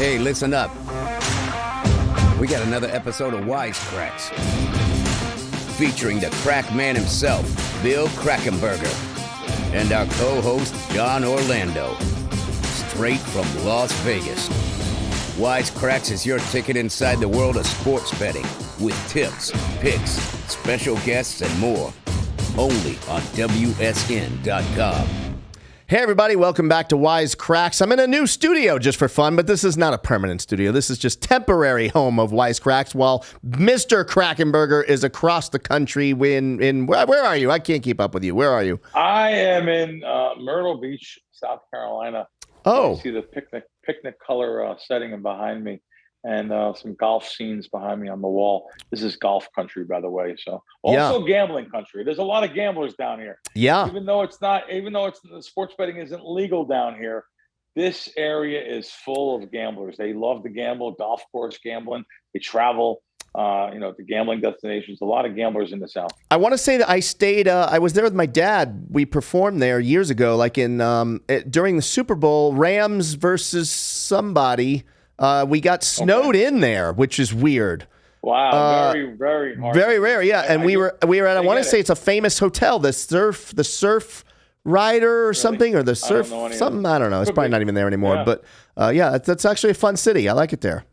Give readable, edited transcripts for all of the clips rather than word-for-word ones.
Hey, listen up. We got another episode of Wise Kracks, featuring the crack man himself, Bill Krackomberger, and our co-host, John Orlando, straight from Las Vegas. Wise Kracks is your ticket inside the world of sports betting, with tips, picks, special guests, and more. Only on WSN.com. Hey everybody, welcome back to Wise Kracks. I'm in a new studio just for fun, but this is not a permanent studio. This is just temporary home of Wise Kracks while Mr. Krackomberger is across the country. Where are you? I can't keep up with you. Where are you? I am in Myrtle Beach, South Carolina. Oh. You see the picnic color setting behind me, and some golf scenes behind me on the wall. This is golf country, by the way. So also gambling country. There's a lot of gamblers down here. Yeah. Even though sports betting isn't legal down here, this area is full of gamblers. They love to gamble, golf course gambling. They travel, to gambling destinations. A lot of gamblers in the South. I want to say that I stayed. I was there with my dad. We performed there years ago, like during the Super Bowl, Rams versus somebody. We got snowed in there, which is weird. Wow, very hard. Very rare, yeah. And we were at, I want to say it's a famous hotel, the Surf Rider or something, or the Surf something. I don't know. It's probably not even there anymore. Yeah. But that's actually a fun city. I like it there.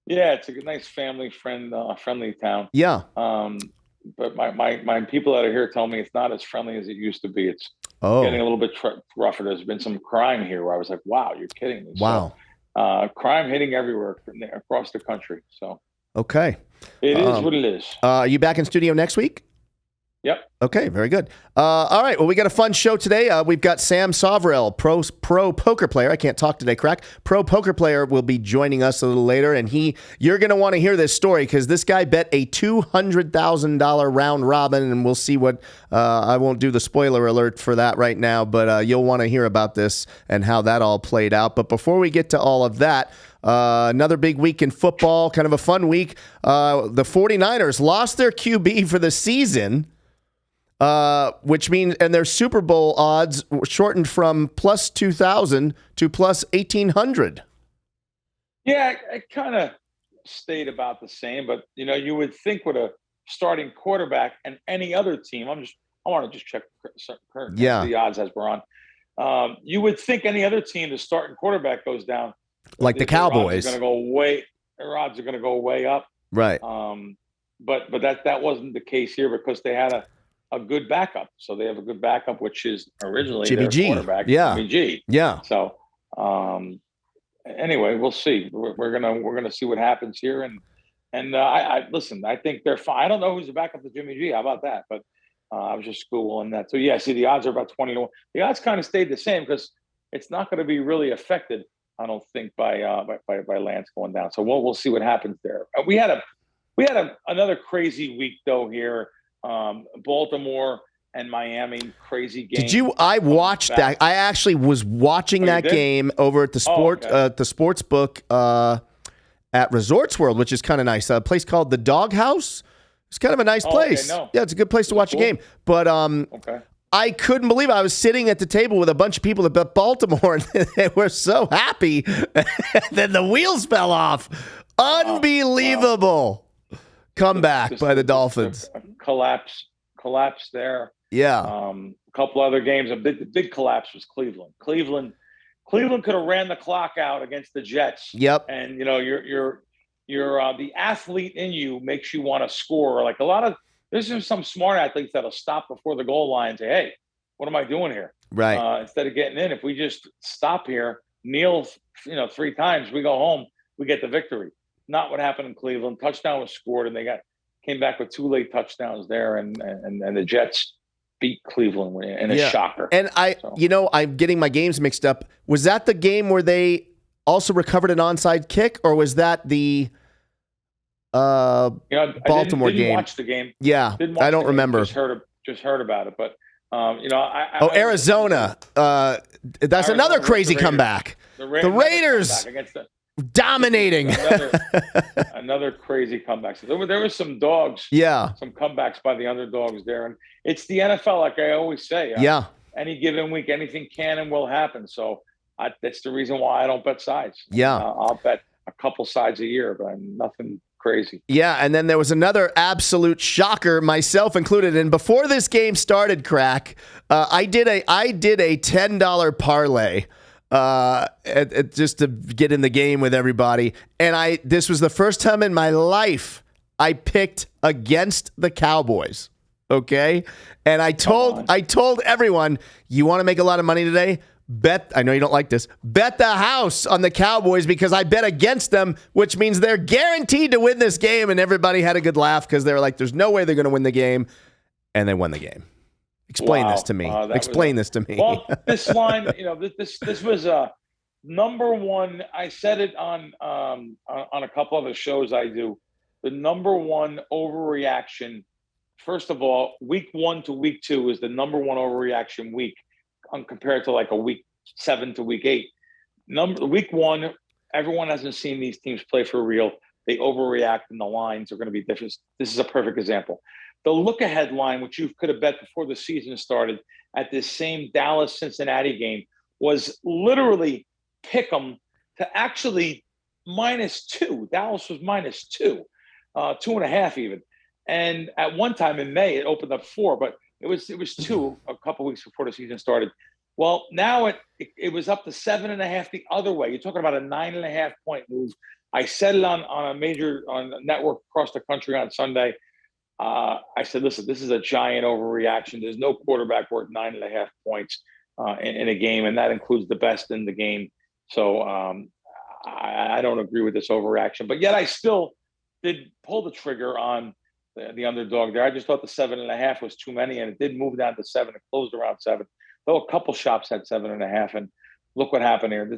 Yeah, it's a nice family friendly town. Yeah. But my people that are here tell me it's not as friendly as it used to be. It's getting a little bit rougher. There's been some crime here where I was like, wow, you're kidding me. Wow. So, crime hitting everywhere across the country. So okay, it is what it is. Are you back in studio next week? Yep. Okay, very good. All right, well, we got a fun show today. We've got Sam Soverel, pro poker player. I can't talk today, Crack. Pro poker player will be joining us a little later, and you're going to want to hear this story because this guy bet a $200,000 round robin, and we'll see what. I won't do the spoiler alert for that right now, but you'll want to hear about this and how that all played out. But before we get to all of that, another big week in football, kind of a fun week. The 49ers lost their QB for the season. Which means, and their Super Bowl odds shortened from plus 2,000 to plus 1,800. Yeah, it kind of stayed about the same, but you would think with a starting quarterback and any other team, I want to just check the odds as we're on. You would think any other team, the starting quarterback goes down, like the Cowboys, their odds are going to go way up, right? But that wasn't the case here because they had a good backup. So they have a good backup, which is originally Jimmy their G. quarterback, Yeah. Jimmy G. Yeah. So anyway, we'll see. We're gonna see what happens here. And I listen. I think they're fine. I don't know who's the backup to Jimmy G. How about that? But I was just Googling that. So yeah, see, the odds are about 20 to 1. The odds kind of stayed the same because it's not going to be really affected, I don't think, by Lance going down. So we'll see what happens there. We had another crazy week though here. Baltimore and Miami, crazy game. I watched that. I actually was watching that game over at the sports book at Resorts World, which is kind of nice. A place called the Dog House. It's kind of a nice place. Okay, no. Yeah, it's a good place to watch a game. But I couldn't believe it. I was sitting at the table with a bunch of people that bet Baltimore, and they were so happy. Then the wheels fell off. Unbelievable comeback by the Dolphins. Collapse there. Yeah. A couple other games. The big collapse was Cleveland. Cleveland could have ran the clock out against the Jets. Yep. And you're the athlete in you makes you want to score. Like there's just some smart athletes that'll stop before the goal line and say, "Hey, what am I doing here?" Right. Instead of getting in, if we just stop here, kneel, 3 times, we go home, we get the victory. Not what happened in Cleveland. Touchdown was scored, and they came back with 2 late touchdowns there, and the Jets beat Cleveland in a shocker. And I'm getting my games mixed up. Was that the game where they also recovered an onside kick, or was that the Baltimore game? I didn't watch the game. Yeah, I don't remember. Just heard about it, but Arizona. That's another crazy comeback. The Raiders against dominating. Another crazy comeback. So there was some dogs. Yeah. Some comebacks by the underdogs there. And it's the NFL, like I always say. Yeah. Any given week, anything can and will happen. So That's the reason why I don't bet sides. Yeah. I'll bet a couple sides a year, but nothing crazy. Yeah, and then there was another absolute shocker, myself included. And before this game started, Crack, I did a $10 parlay just to get in the game with everybody. And this was the first time in my life I picked against the Cowboys. Okay, and I told everyone, you want to make a lot of money today? I know you don't like this. Bet the house on the Cowboys because I bet against them, which means they're guaranteed to win this game. And everybody had a good laugh because they were like, there's no way they're going to win the game. And they won the game. Explain this to me. Explain this to me. Well, this line, this was number one. I said it on a couple of the shows I do. The number one overreaction. First of all, week 1 to week 2 is the number one overreaction week. Compared to like a week 7 to week 8. Week 1, everyone hasn't seen these teams play for real. They overreact and the lines are going to be different. This is a perfect example. The look-ahead line, which you could have bet before the season started at this same Dallas-Cincinnati game, was literally pick 'em to actually -2. Dallas was -2, 2.5 even. And at one time in May, it opened up 4, but it was 2 a couple weeks before the season started. Well, now it was up to 7.5 the other way. You're talking about a 9.5 point move. I said it on a network across the country on Sunday. I said, listen, this is a giant overreaction. There's no quarterback worth 9.5 points in a game, and that includes the best in the game. So I don't agree with this overreaction. But yet I still did pull the trigger on the underdog there. I just thought the 7.5 was too many, and it did move down to 7. It closed around 7. Though a couple shops had 7.5, and look what happened here.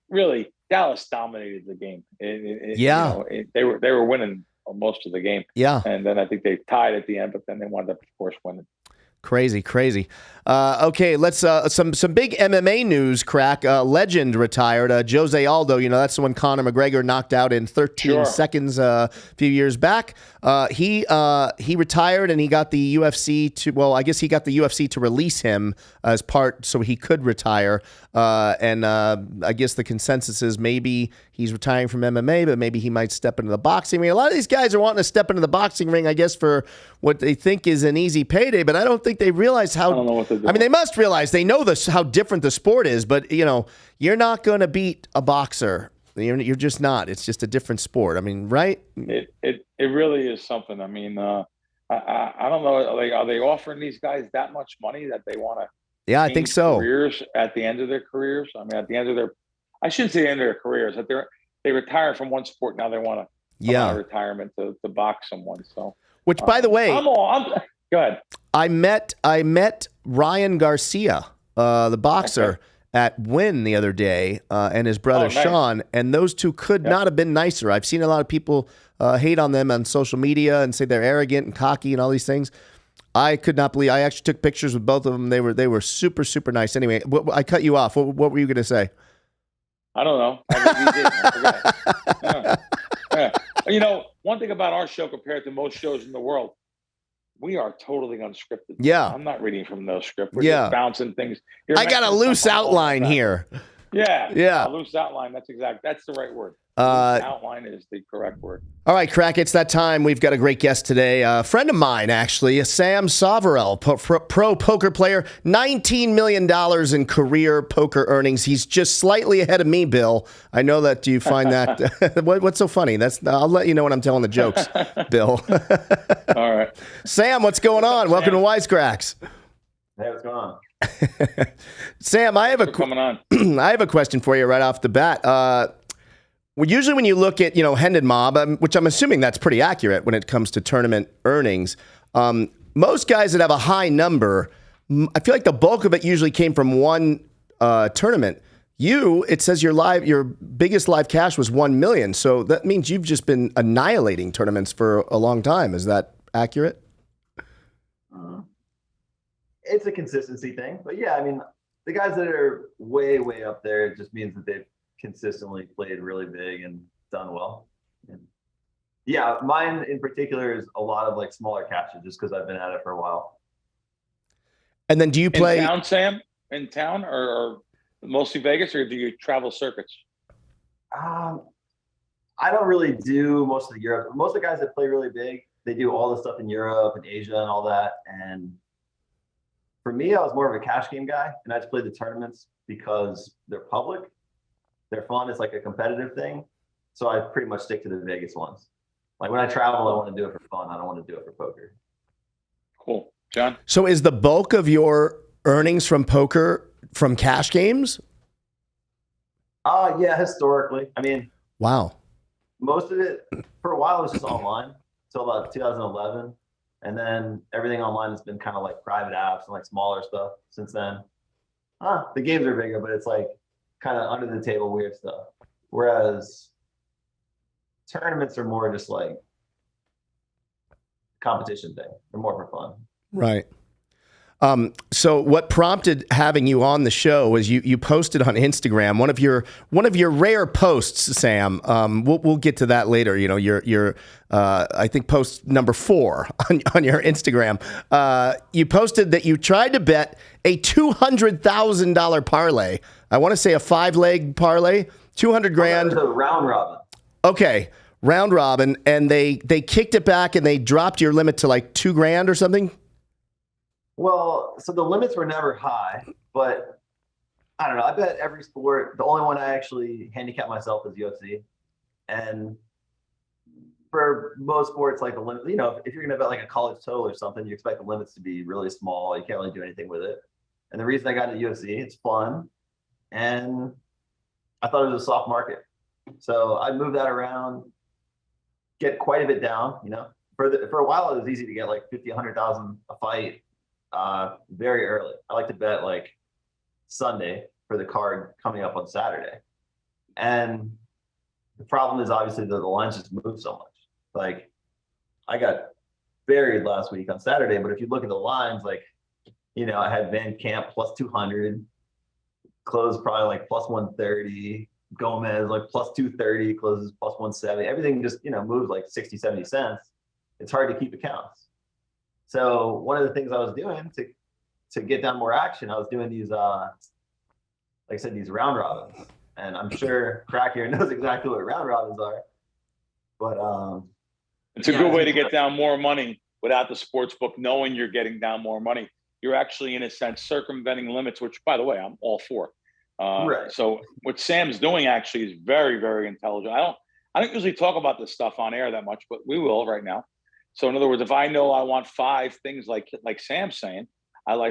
Really, Dallas dominated the game. They were winning most of the game. Yeah, and then I think they tied at the end, but then they wound up, of course, winning. Crazy. Okay, let's some big MMA news, Crack. Legend retired. José Aldo, that's the one Conor McGregor knocked out in 13 seconds a few years back. He retired and he got the UFC to release him as part so he could retire. And I guess the consensus is maybe he's retiring from MMA, but maybe he might step into the boxing ring. A lot of these guys are wanting to step into the boxing ring, I guess, for what they think is an easy payday, but I don't think they realize how. I don't know what they're doing. I mean, they must realize they know how different the sport is, but you're not going to beat a boxer. You're just not. It's just a different sport. I mean, right? It really is something. I mean, I don't know. Are they offering these guys that much money that they want to? Yeah, I think so. Careers at the end of their careers. I mean, at the end of their, I shouldn't say the end of their careers. That they retire from one sport. Now they want to come out of retirement to box someone. So, which, by the way, go ahead. I met Ryan Garcia, the boxer, at Wynn the other day, and his brother Sean, and those two could not have been nicer. I've seen a lot of people hate on them on social media and say they're arrogant and cocky and all these things. I could not believe. I actually took pictures with both of them. They were super, super nice. Anyway, I cut you off. What were you going to say? I don't know. I forget. One thing about our show compared to most shows in the world, we are totally unscripted. Yeah. I'm not reading from no script. We're just bouncing things. I got a loose outline here. Yeah. A loose outline. That's the right word. Outline is the correct word. All right, Crack, it's that time. We've got a great guest today. A friend of mine, actually, Sam Soverel, pro poker player, $19 million in career poker earnings. He's just slightly ahead of me, Bill. I know that you find that. What's so funny? I'll let you know when I'm telling the jokes, Bill. All right. Sam, what's going on? Welcome to Wise Kracks. Hey, what's going on? Sam, I have a question for you right off the bat. Usually when you look at, Hendon Mob, which I'm assuming that's pretty accurate when it comes to tournament earnings, most guys that have a high number, I feel like the bulk of it usually came from one tournament. It says your biggest live cash was $1 million. So that means you've just been annihilating tournaments for a long time. Is that accurate? It's a consistency thing. But yeah, I mean, the guys that are way, way up there, it just means that they've consistently played really big and done well. And yeah, mine in particular is a lot of like smaller catches just because I've been at it for a while. And then do you play in town, Sam? In town or Mostly Vegas, or do you travel circuits? I don't really do most of the Europe. Most of the guys that play really big, they do all the stuff in Europe and Asia and all that. And for me, I was more of a cash game guy, and I just played the tournaments because they're public, they're fun. It's like a competitive thing. So I pretty much stick to the Vegas ones. Like when I travel, I want to do it for fun. I don't want to do it for poker. Cool. John? So is the bulk of your earnings from poker from cash games? Yeah, historically. I mean, Wow. most of it for a while was just online until about 2011. And then everything online has been kind of like private apps and like smaller stuff since then. The games are bigger, but it's like kind of under the table weird stuff. Whereas tournaments are more just like competition thing. They're more for fun. Right. So what prompted having you on the show was you posted on Instagram one of your rare posts, Sam. We'll get to that later. You know, your I think post number 4 on your Instagram. You posted that you tried to bet a $200,000 parlay. I want to say a 5-leg parlay, 200 grand. It was a round robin. Okay, round robin, and they kicked it back and they dropped your limit to like $2,000 or something. Well, so the limits were never high, but I don't know. I bet every sport. The only one I actually handicap myself is UFC. And for most sports, like the limit, you know, if you're going to bet like a college total or something, you expect the limits to be really small. You can't really do anything with it. And the reason I got into UFC, it's fun. And I thought it was a soft market. So I moved that around, get quite a bit down, you know. For a while, it was easy to get like 50, 100,000 a fight. Very early. I like to bet like Sunday for the card coming up on Saturday. And the problem is obviously that the lines just move so much. Like I got buried last week on Saturday, but if you look at the lines, like, you know, I had Van Camp plus 200, closed probably like plus 130, Gomez like plus 230, closes plus 170. Everything just, you know, moves like 60, 70 cents. It's hard to keep accounts. So one of the things I was doing to get down more action, I was doing these, like I said, these round robins. And I'm sure Crack here knows exactly what round robins are. But it's a good way to get down more money without the sports book knowing you're getting down more money. You're actually, in a sense, circumventing limits, which, by the way, I'm all for. Right. So what Sam's doing actually is very, very intelligent. I don't usually talk about this stuff on air that much, but we will right now. So in other words, if I know I want 5 things like Sam's saying, I'm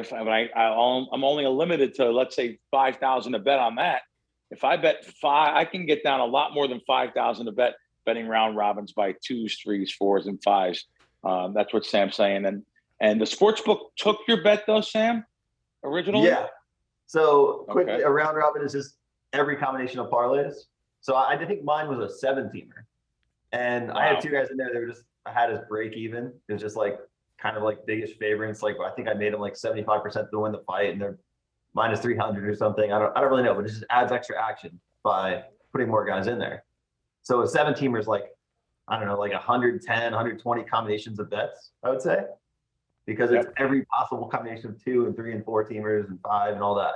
only limited to, let's say, 5,000 to bet on that. If I bet 5, I can get down a lot more than 5,000 to bet betting round robins by 2s, 3s, 4s, and 5s. That's what Sam's saying. And the sports book took your bet though, Sam, originally? Yeah. So quickly, a round robin is just every combination of parlays. So I think mine was a 7-teamer. And I had 2 guys in there that were just, I had as break even. It was just like kind of like biggest favorites. Like I think I made them like 75% to win the fight, and they're minus 300 or something. I don't really know, but it just adds extra action by putting more guys in there. So a 7-teamer is like, I don't know, like 110, 120 combinations of bets, I would say, because it's every possible combination of 2 and 3 and 4 teamers and 5 and all that.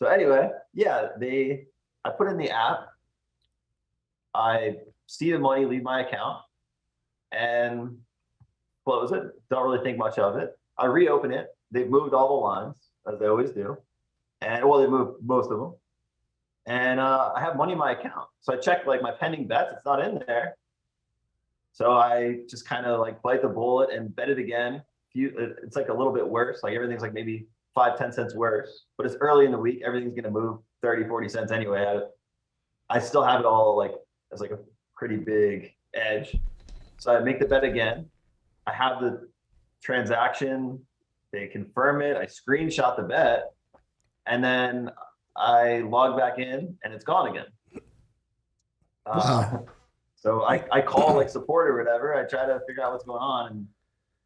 So anyway, yeah, I put in the app, I see the money leave my account and close it. Don't really think much of it. I reopen it. They've moved all the lines, as they always do. And well, they moved most of them. And I have money in my account. So I check like my pending bets. It's not in there. So I just kind of like bite the bullet and bet it again. It's like a little bit worse. Like everything's like maybe 5-10 cents worse. But it's early in the week. Everything's going to move 30-40 cents anyway. I still have it all like as like a pretty big edge. So I make the bet again. I have the transaction. They confirm it. I screenshot the bet. And then I log back in and it's gone again. Wow. So I call like support or whatever. I try to figure out what's going on. And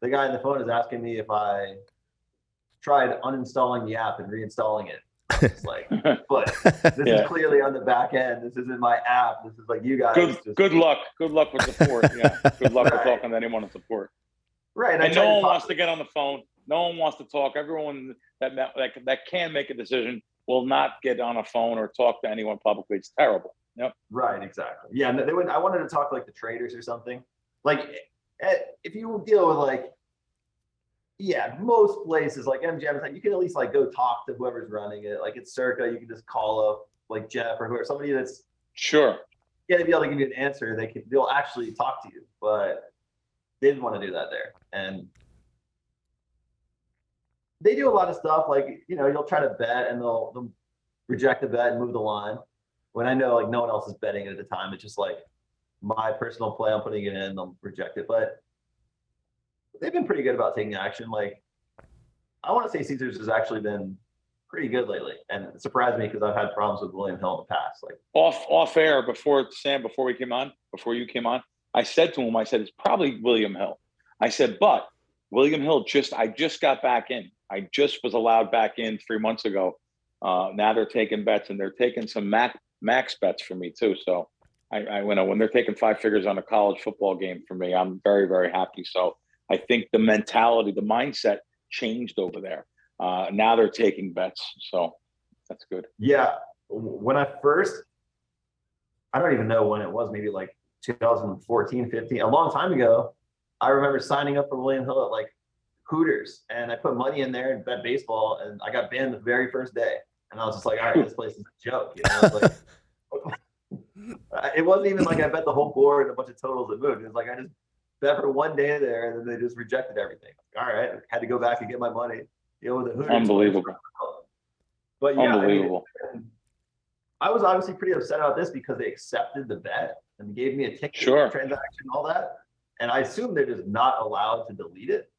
the guy on the phone is asking me if I tried uninstalling the app and reinstalling it. It's like, but this is clearly on the back end. This isn't my app. This is like you guys. Good luck. Good luck with support. Yeah. Good luck with talking to anyone in support. Right. And no one wants to get on the phone. No one wants to talk. Everyone that can make a decision will not get on a phone or talk to anyone publicly. It's terrible. Yep. Right. Exactly. Yeah. And they would. I wanted to talk to like the traders or something. Like, if you deal with like, yeah, most places like MGM, you can at least like go talk to whoever's running it. Like it's Circa, you can just call up like Jeff or whoever, somebody that's sure. Yeah, to be able to give you an answer, they'll actually talk to you. But they didn't want to do that there, and they do a lot of stuff like, you'll try to bet and they'll reject the bet and move the line. When I know like no one else is betting at the time, it's just like my personal play, I'm putting it in, they'll reject it. But they've been pretty good about taking action. Like I want to say Caesars has actually been pretty good lately, and it surprised me because I've had problems with William Hill in the past. Like off air before you came on, I said to him, it's probably William Hill. I said, but William Hill I just got back in. I just was allowed back in 3 months ago. Now they're taking bets, and they're taking some max bets for me too. So when they're taking 5 figures on a college football game for me, I'm very, very happy. So I think the mentality, the mindset changed over there. Now they're taking bets. So that's good. Yeah. When I don't even know when it was, maybe like 2014, 15, a long time ago, I remember signing up for William Hill at like Hooters, and I put money in there and bet baseball, and I got banned the very first day. And I was just like, all right, this place is a joke. It wasn't even like I bet the whole board and a bunch of totals and moved. It was like I just bet for one day there, and then they just rejected everything. All right, had to go back and get my money. Deal with the Hooters. Unbelievable. But yeah, unbelievable. I was obviously pretty upset about this because they accepted the bet and gave me a ticket transaction, all that. And I assume they're just not allowed to delete it.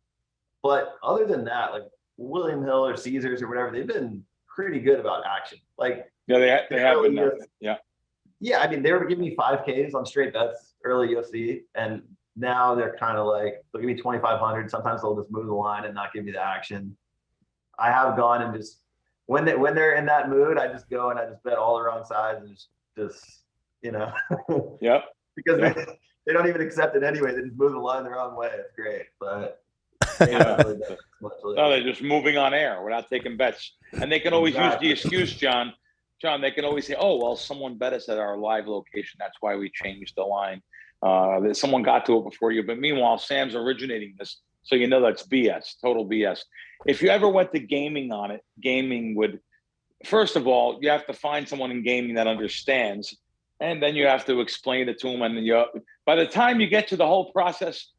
But other than that, like William Hill or Caesars or whatever, they've been pretty good about action. Like they have been. Yeah, I mean, they were giving me 5Ks on straight bets early UFC, and now they're kind of like, they'll give me 2,500. Sometimes they'll just move the line and not give me the action. I have gone and just when they're in that mood, I just go and I just bet all the wrong sides and just Yep. Because they don't even accept it anyway. They just move the line the wrong way. It's great, but no, they're just moving on air. We're not taking bets, and they can always use the excuse, John. They can always say, "Oh, well, someone bet us at our live location. That's why we changed the line. Someone got to it before you." But meanwhile, Sam's originating this, so that's BS, total BS. If you ever went to gaming on it, gaming would, first of all, you have to find someone in gaming that understands, and then you have to explain it to them. And by the time you get to the whole process,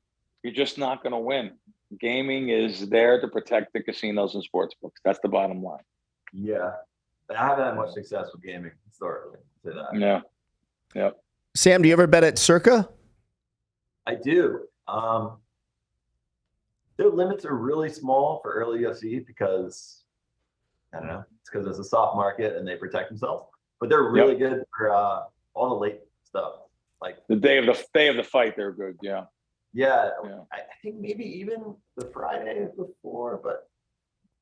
you're just not going to win. Gaming is there to protect the casinos and sports books. That's the bottom line. Yeah. I haven't had much success with gaming historically. Say that. Yeah. Yep. Sam, do you ever bet at Circa? I do. Their limits are really small for early UFC because, I don't know, it's because it's a soft market and they protect themselves. But they're really good for all the late stuff. Like the day of the fight, they're good. Yeah. Yeah. I think maybe even the Friday before, but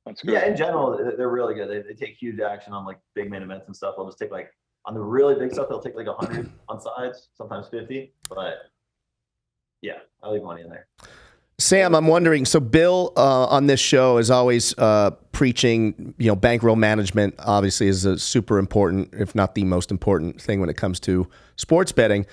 that's good. Yeah, in general, they're really good. They take huge action on like big main events and stuff. They'll just take like on the really big stuff, they'll take like 100 on sides, sometimes 50. But yeah, I leave money in there. Sam, I'm wondering, so Bill on this show is always preaching, bankroll management obviously is a super important, if not the most important thing when it comes to sports betting.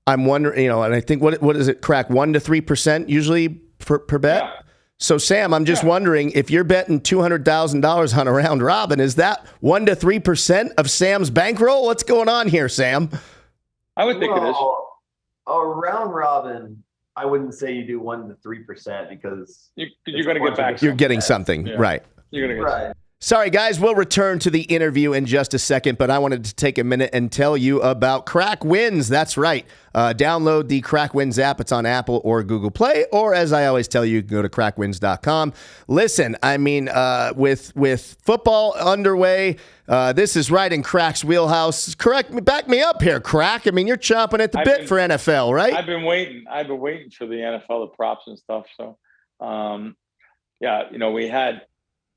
I'm wondering, and I think, what is it, Crack, 1% to 3% usually per bet? Yeah. So Sam, I'm just wondering if you're betting $200,000 on a round robin, is that 1% to 3% of Sam's bankroll? What's going on here, Sam? I would think it is. A round robin, I wouldn't say you do 1% to 3% because you're going to get back. You're getting something, right? You're going to get something. Sorry, guys, we'll return to the interview in just a second, but I wanted to take a minute and tell you about Crack Wins. That's right. Download the Crack Wins app. It's on Apple or Google Play, or as I always tell you can go to crackwins.com. Listen, I mean, with football underway, this is right in Crack's wheelhouse. Back me up here, Crack. I mean, you're chomping at the bit for NFL, right? I've been waiting for the NFL, the props and stuff. So,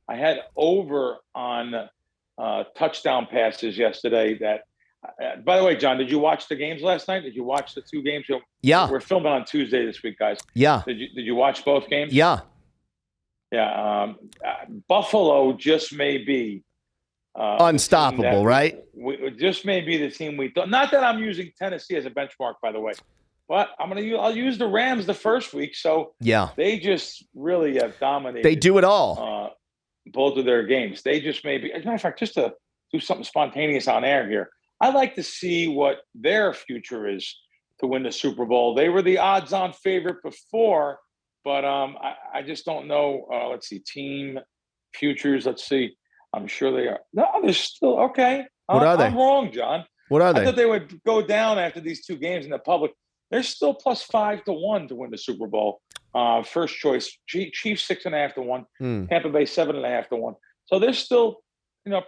I had over on touchdown passes yesterday. That, by the way, John, did you watch the games last night? Did you watch the two games? Yeah. We're filming on Tuesday this week, guys. Yeah. Did you watch both games? Yeah. Yeah. Buffalo just may be Unstoppable, right? It just may be the team we thought. Not that I'm using Tennessee as a benchmark, by the way, but I'll use the Rams the first week. So yeah, they just really have dominated. They do it all. Both of their games. They just may be. As a matter of fact, just to do something spontaneous on air here, I'd like to see what their future is to win the Super Bowl. They were the odds-on favorite before, but I just don't know. Let's see, team futures. Let's see. I'm sure they are. No, they're still okay. What are they? I'm wrong, John. What are they? I thought they would go down after these two games in the public. They're still plus 5 to 1 to win the Super Bowl. First choice, Chiefs 6.5 to 1, Tampa Bay 7.5 to 1. So they're still,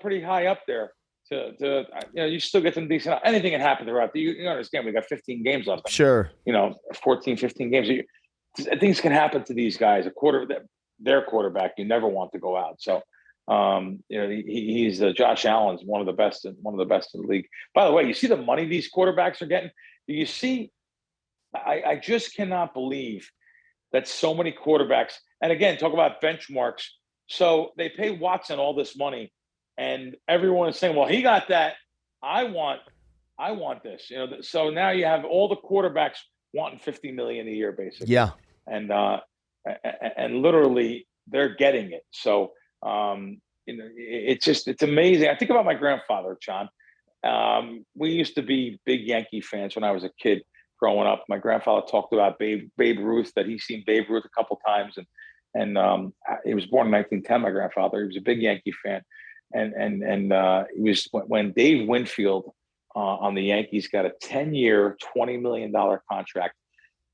pretty high up there. You still get some decent. Anything can happen throughout. You understand? We got 15 games left. Sure. 14, 15 games. Things can happen to these guys. Their quarterback, you never want to go out. So, he's Josh Allen's one of the best in the league. By the way, you see the money these quarterbacks are getting. Do you see? I just cannot believe that so many quarterbacks, and again, talk about benchmarks. So they pay Watson all this money, and everyone is saying, well, he got that. I want this. So now you have all the quarterbacks wanting $50 million a year, basically. Yeah. And literally they're getting it. So, it's amazing. I think about my grandfather, John. We used to be big Yankee fans when I was a kid. Growing up, my grandfather talked about Babe Ruth, that he's seen Babe Ruth a couple times, and he was born in 1910. My grandfather, he was a big Yankee fan, and he was when Dave Winfield on the Yankees got a 10-year, $20 million contract.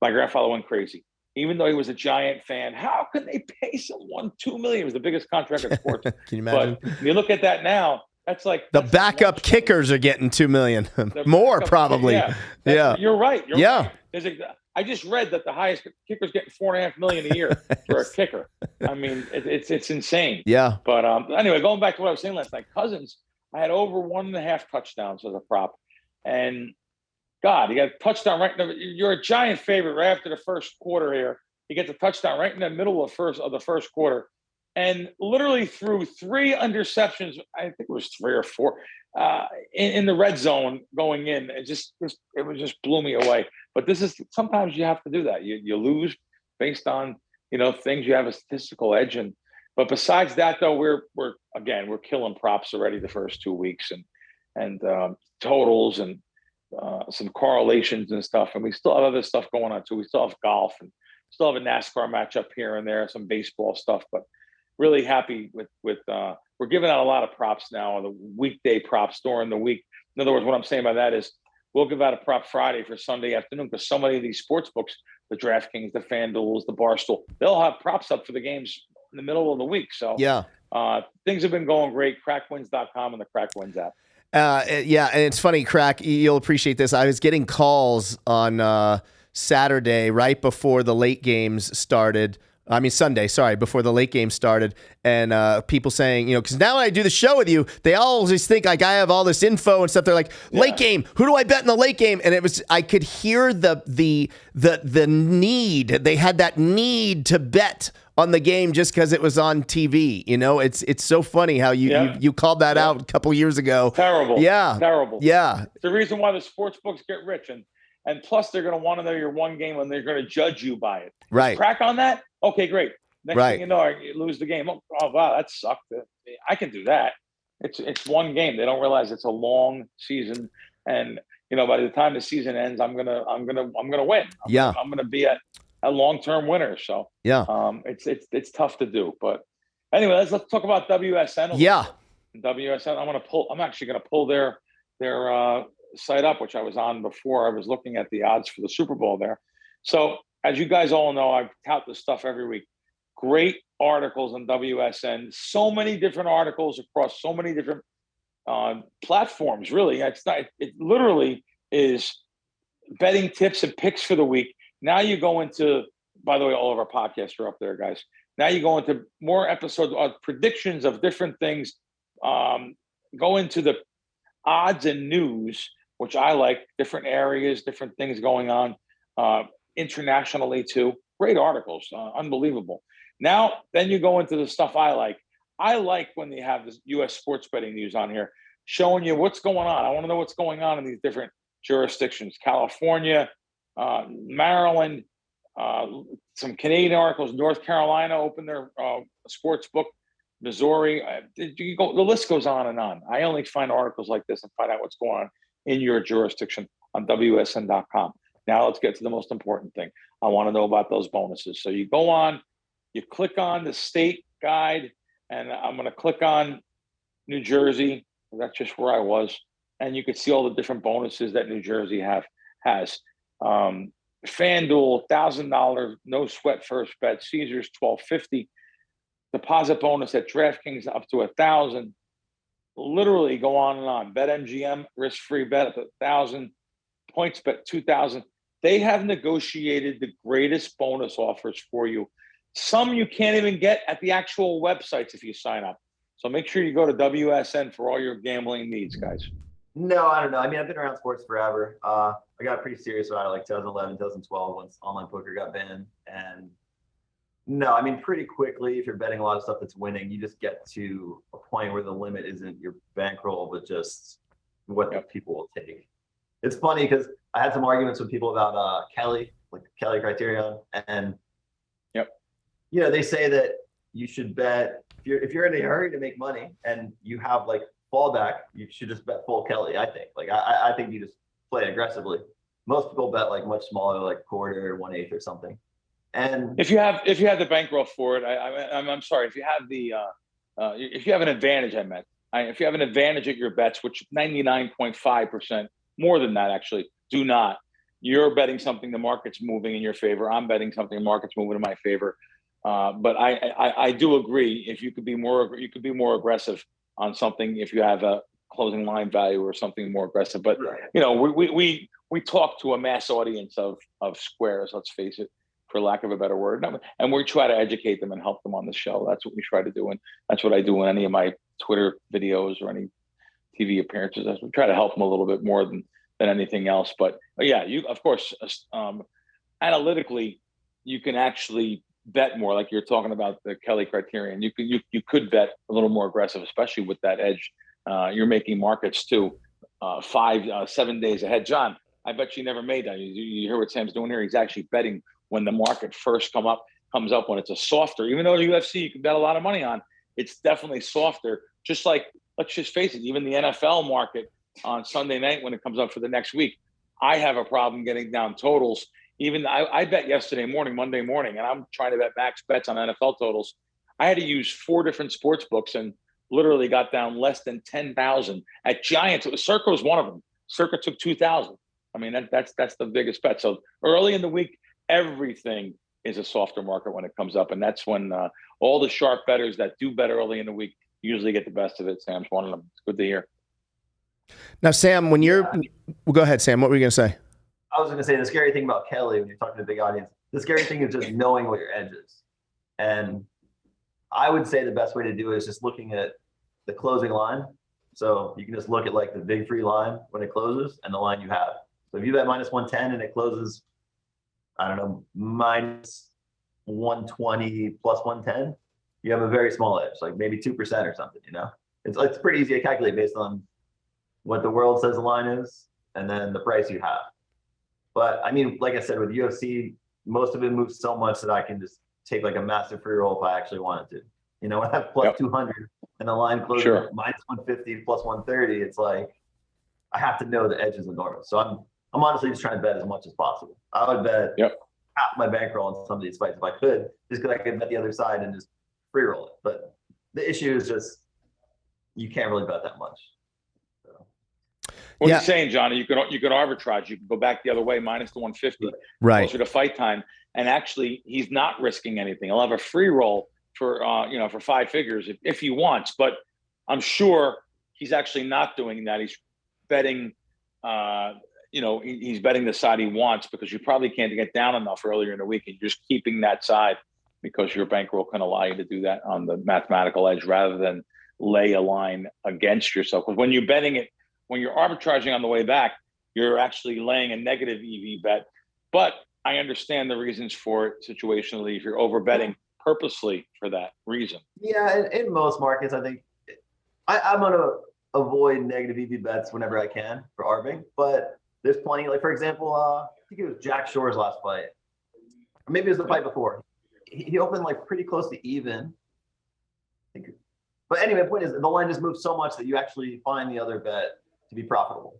My grandfather went crazy, even though he was a Giant fan. How can they pay someone $2 million? It was the biggest contract in sports. Can you imagine? But when you look at that now. That's the backup kickers are getting $2 million more, probably. Yeah, you're right. Yeah. Right. I just read that the highest kicker's getting $4.5 million a year for a kicker. I mean, it's insane. Yeah. But anyway, going back to what I was saying last night, Cousins, I had over 1.5 touchdowns as a prop, and God, he got a touchdown right. You're a Giant favorite right after the first quarter here. He gets a touchdown right in the middle of the first quarter. And literally threw 3 interceptions, I think it was 3 or 4, in the red zone going in. It just blew me away. But sometimes you have to do that. You lose based on things. You have a statistical edge, but besides that, though, we're killing props already the first 2 weeks and totals and some correlations and stuff. And we still have other stuff going on too. We still have golf and still have a NASCAR matchup here and there, some baseball stuff, but. Really happy with we're giving out a lot of props now on the weekday props during the week. In other words, what I'm saying by that is we'll give out a prop Friday for Sunday afternoon because so many of these sports books, the DraftKings, the FanDuels, the Barstool, they'll have props up for the games in the middle of the week. So yeah, things have been going great. Crackwins.com and the Crackwins app. Yeah, and it's funny, Crack, you'll appreciate this. I was getting calls on Saturday right before the late games started. Sunday, before the late game started, and people saying, because now when I do the show with you, they always think like I have all this info and stuff. They're like, late game, who do I bet in the late game? And I could hear the need. They had that need to bet on the game just because it was on TV. It's so funny how you called that out a couple years ago. Terrible. Yeah. Terrible. Yeah. It's the reason why the sports books get rich, and plus they're going to want to know your one game and they're going to judge you by it. Right. Crack on that. Okay, great. Next thing you know, you lose the game. Oh wow, that sucked. I can do that. It's one game. They don't realize it's a long season, and by the time the season ends, I'm gonna win. I'm gonna be a long-term winner. So it's tough to do. But anyway, let's talk about WSN. Yeah, WSN. I'm actually gonna pull their site up, which I was on before. I was looking at the odds for the Super Bowl there. So. As you guys all know, I tout this stuff every week. Great articles on WSN. So many different articles across so many different platforms. Really, it literally is betting tips and picks for the week. Now you go into. By the way, all of our podcasts are up there, guys. Now you go into more episodes of predictions of different things. Go into the odds and news, which I like. Different areas, different things going on. Internationally too. Great articles, unbelievable. Now, then you go into the stuff I like. I like when they have this U.S. sports betting news on here, showing you what's going on. I want to know what's going on in these different jurisdictions: California, Maryland, some Canadian articles. North Carolina opened their sports book. Missouri. You go, the list goes on and on. I only find articles like this and find out what's going on in your jurisdiction on WSN.com. Now let's get to the most important thing. I want to know about those bonuses. So you go on, you click on the state guide, and I'm going to click on New Jersey. That's just where I was. And you can see all the different bonuses that New Jersey has. FanDuel, $1,000, no sweat first bet. Caesars, $1,250. Deposit bonus at DraftKings up to $1,000. Literally go on and on. BetMGM, risk-free bet up to $1,000. Points bet $2,000. They have negotiated the greatest bonus offers for you. Some you can't even get at the actual websites if you sign up. So make sure you go to WSN for all your gambling needs, guys. No, I don't know. I mean, I've been around sports forever. I got pretty serious about it like 2011, 2012 once online poker got banned. And no, I mean, pretty quickly, if you're betting a lot of stuff that's winning, you just get to a point where the limit isn't your bankroll, but just what the people will take. It's funny because I had some arguments with people about Kelly, like the Kelly criterion. And, you know, they say that you should bet, if you're in a hurry to make money and you have like fallback, you should just bet full Kelly, I think. Like, I think you just play aggressively. Most people bet like much smaller, like quarter, 1/8 or something. And if you have the bankroll for it, I'm sorry. If you have if you have an advantage, if you have an advantage at your bets, which 99.5%, more than that actually, do not. You're betting something the market's moving in your favor. I'm betting something the market's moving in my favor. But I do agree. If you could be more aggressive on something if you have a closing line value or something more aggressive. But you know, we talk to a mass audience of squares. Let's face it, for lack of a better word, and we try to educate them and help them on the show. That's what we try to do, and that's what I do in any of my Twitter videos or any TV appearances. We try to help them a little bit more than anything else. But yeah, you of course analytically you can actually bet more, like you're talking about the Kelly criterion. You could bet a little more aggressive, especially with that edge. You're making markets too, 5-7 days ahead. John, I bet you never made that. You hear what Sam's doing here? He's actually betting when the market first comes up when it's a softer. Even though the UFC you can bet a lot of money on, it's definitely softer. Just like, let's just face it, even the NFL market on Sunday night when it comes up for the next week, I have a problem getting down totals. Even I bet yesterday morning, Monday morning, and I'm trying to bet max bets on NFL totals. I had to use 4 different sports books and literally got down less than 10,000 at Giants. Circa was one of them. Circa took 2,000. I mean, that's the biggest bet. So early in the week, everything is a softer market when it comes up, and that's when all the sharp bettors that do bet early in the week usually get the best of it. Sam's one of them. It's good to hear. Now, Sam, when you're well, go ahead, Sam. What were you going to say? I was going to say the scary thing about Kelly when you're talking to a big audience, the scary thing is just knowing what your edge is. And I would say the best way to do it is just looking at the closing line. So you can just look at like the big free line when it closes and the line you have. So if you bet minus 110 and it closes, I don't know, minus 120 plus 110, you have a very small edge, like maybe 2% or something, you know? It's pretty easy to calculate based on what the world says the line is and then the price you have. But I mean, like I said, with UFC, most of it moves so much that I can just take like a massive free roll if I actually wanted to. You know, when I have plus 200 and the line closes minus 150 plus 130, it's like I have to know the edge is enormous. So I'm honestly just trying to bet as much as possible. I would bet half my bankroll on some of these fights if I could, just because I could bet the other side and just free roll it. But the issue is just you can't really bet that much. What you're saying, Johnny, you can arbitrage. You can go back the other way, minus the 150, closer to fight time. And actually, he's not risking anything. He'll have a free roll for for 5 figures if he wants. But I'm sure he's actually not doing that. He's betting, he's betting the side he wants because you probably can't get down enough earlier in the week. And you're just keeping that side because your bankroll can allow you to do that on the mathematical edge rather than lay a line against yourself. Because when you're betting it, when you're arbitraging on the way back, you're actually laying a negative EV bet. But I understand the reasons for it situationally. If you're over betting, purposely for that reason. Yeah, in most markets, I think I'm going to avoid negative EV bets whenever I can for arbing, but there's plenty. Like, for example, I think it was Jack Shore's last fight. Or maybe it was the fight before. He opened like pretty close to even. But anyway, the point is the line just moves so much that you actually find the other bet to be profitable.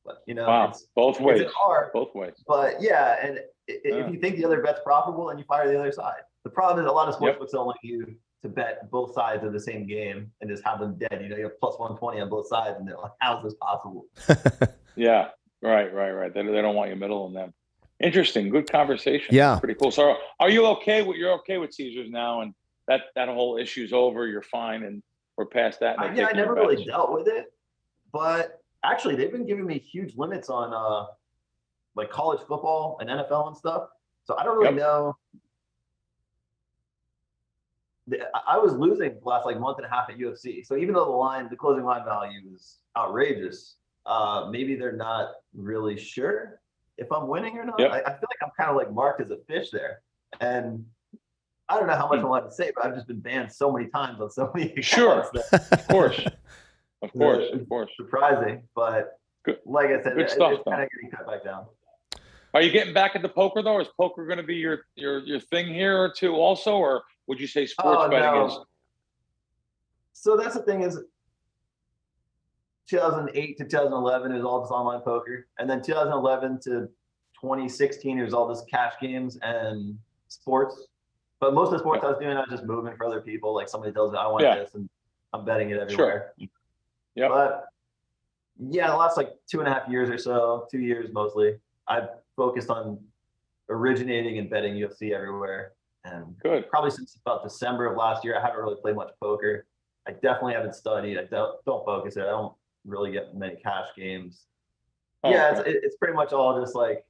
But, Wow, it's both ways. It's hard, both ways. But yeah, and if you think the other bet's profitable, then you fire the other side. The problem is a lot of sportsbooks don't want you to bet both sides of the same game and just have them dead. You have plus 120 on both sides, and they're like, "How's this possible?" Yeah, right. They don't want you middle in them. Interesting, good conversation. Yeah, pretty cool. So, are you okay with Caesars now, and that whole issue's over? You're fine, and we're past that. I never really dealt with it, but actually, they've been giving me huge limits on like college football and NFL and stuff. So I don't really know. I was losing the last like month and a half at UFC. So even though the closing line value is outrageous, maybe they're not really sure if I'm winning or not. I feel like I'm kind of like marked as a fish there. And I don't know how much I'm allowed to say, but I've just been banned so many times on so many accounts. Sure, of course. Surprising, but like I said, it's kind of getting cut back down. Are you getting back into poker though? Is poker going to be your thing here or two also, or would you say sports betting is? So that's the thing is, 2008 to 2011 is all just online poker, and then 2011 to 2016 is all just cash games and sports. But most of the sports I was doing, I was just moving for other people. Like somebody tells me I want this, and I'm betting it everywhere. Sure. Yeah. But yeah, the last like 2.5 years or so, 2 years mostly, I've focused on originating and betting UFC everywhere. And probably since about December of last year, I haven't really played much poker. I definitely haven't studied. I don't focus it. I don't really get many cash games. It's pretty much all just like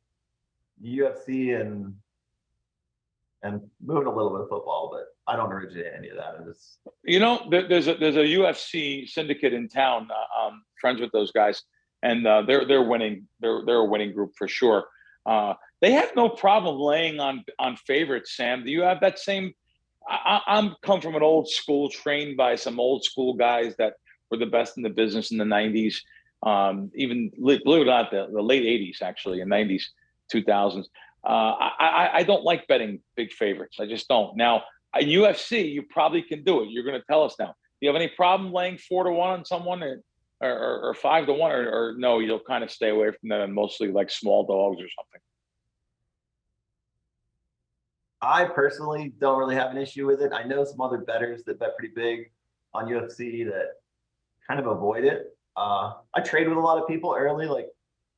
UFC and moving a little bit of football, but I don't originate any of that. There's a UFC syndicate in town. Friends with those guys, and they're winning. They're a winning group for sure. They have no problem laying on favorites. Sam, do you have that same? I'm come from an old school, trained by some old school guys that were the best in the business in the 90s. Even believe it or not, the late 80s actually, and 90s, 2000s. I don't like betting big favorites. I just don't. Now, in UFC, you probably can do it. You're going to tell us now. Do you have any problem laying 4-1 on someone or 5-1 or no, you'll kind of stay away from that and mostly like small dogs or something? I personally don't really have an issue with it. I know some other bettors that bet pretty big on UFC that kind of avoid it. I trade with a lot of people early, like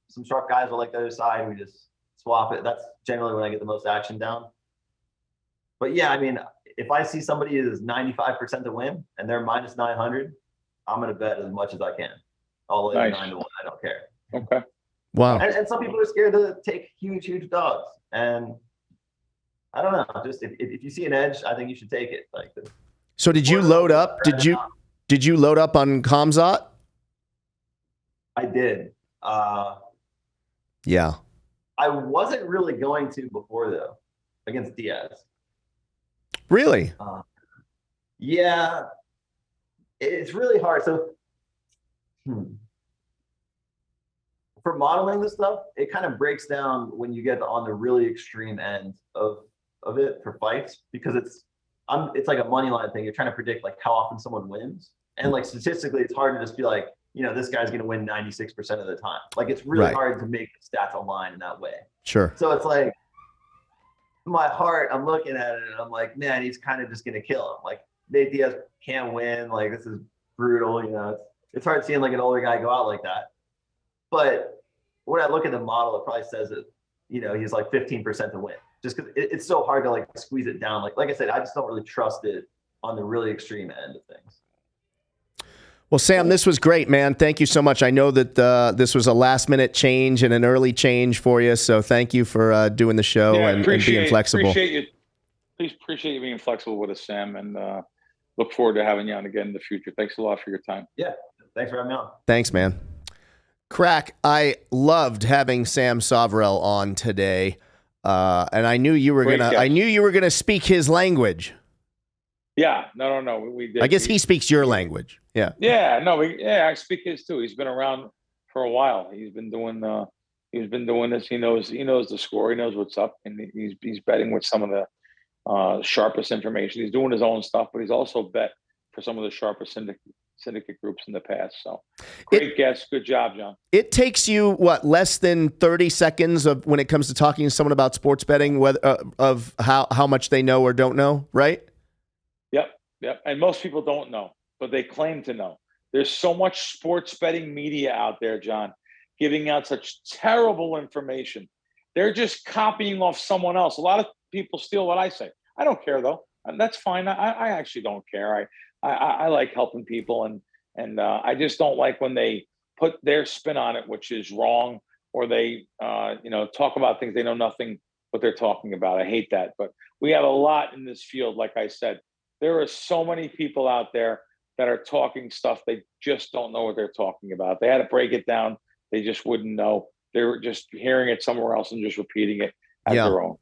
some sharp guys will like the other side. We just swap it. That's generally when I get the most action down. But yeah, I mean, if I see somebody is 95% to win and they're minus 900, I'm going to bet as much as I can. All the way to 9-1. I don't care. Okay. Wow. And some people are scared to take huge dogs. And I don't know. Just if you see an edge, I think you should take it. So did you load up? Did you load up on Khamzat? I did. Yeah. I wasn't really going to before though, against Diaz. Really? Yeah. It's really hard. So for modeling this stuff, it kind of breaks down when you get on the really extreme end of it for fights, because it's like a money line thing. You're trying to predict like how often someone wins. And like statistically, it's hard to just be like, this guy's going to win 96% of the time. Like it's really hard to make stats align in that way. Sure. So it's like my heart, I'm looking at it and I'm like, man, he's kind of just going to kill him. Like Nate Diaz can't win. Like this is brutal. It's hard seeing like an older guy go out like that. But when I look at the model, it probably says that, he's like 15% to win. Just because it's so hard to like squeeze it down. Like I said, I just don't really trust it on the really extreme end of things. Well, Sam, this was great, man. Thank you so much. I know that this was a last-minute change and an early change for you, so thank you for doing the show and being flexible. Appreciate you being flexible with us, Sam, and look forward to having you on again in the future. Thanks a lot for your time. Yeah, thanks for having me on. Thanks, man. Crack, I loved having Sam Soverel on today, and I knew you were gonna speak his language. Yeah, no. We did. I guess he speaks your language. Yeah. Yeah, no, I speak his too. He's been around for a while. He's been doing this. He knows the score. He knows what's up, and he's betting with some of the sharpest information. He's doing his own stuff, but he's also bet for some of the sharpest syndicate groups in the past. So great guess. Good job, John. It takes you less than 30 seconds of when it comes to talking to someone about sports betting, whether of how much they know or don't know, right? Yep. And most people don't know, but they claim to know. There's so much sports betting media out there, John, giving out such terrible information. They're just copying off someone else. A lot of people steal what I say. I don't care though. And that's fine. I actually don't care. I like helping people, and I just don't like when they put their spin on it, which is wrong, or they talk about things they know nothing what they're talking about. I hate that. But we have a lot in this field. Like I said, there are so many people out there that are talking stuff they just don't know what they're talking about. If they had to break it down, they just wouldn't know. They were just hearing it somewhere else and just repeating it as their own.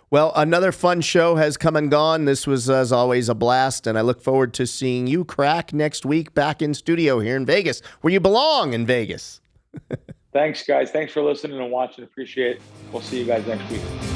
Well, another fun show has come and gone. This was, as always, a blast, and I look forward to seeing you, Crack, next week back in studio here in Vegas, where you belong in Vegas. Thanks, guys. Thanks for listening and watching. Appreciate it. We'll see you guys next week.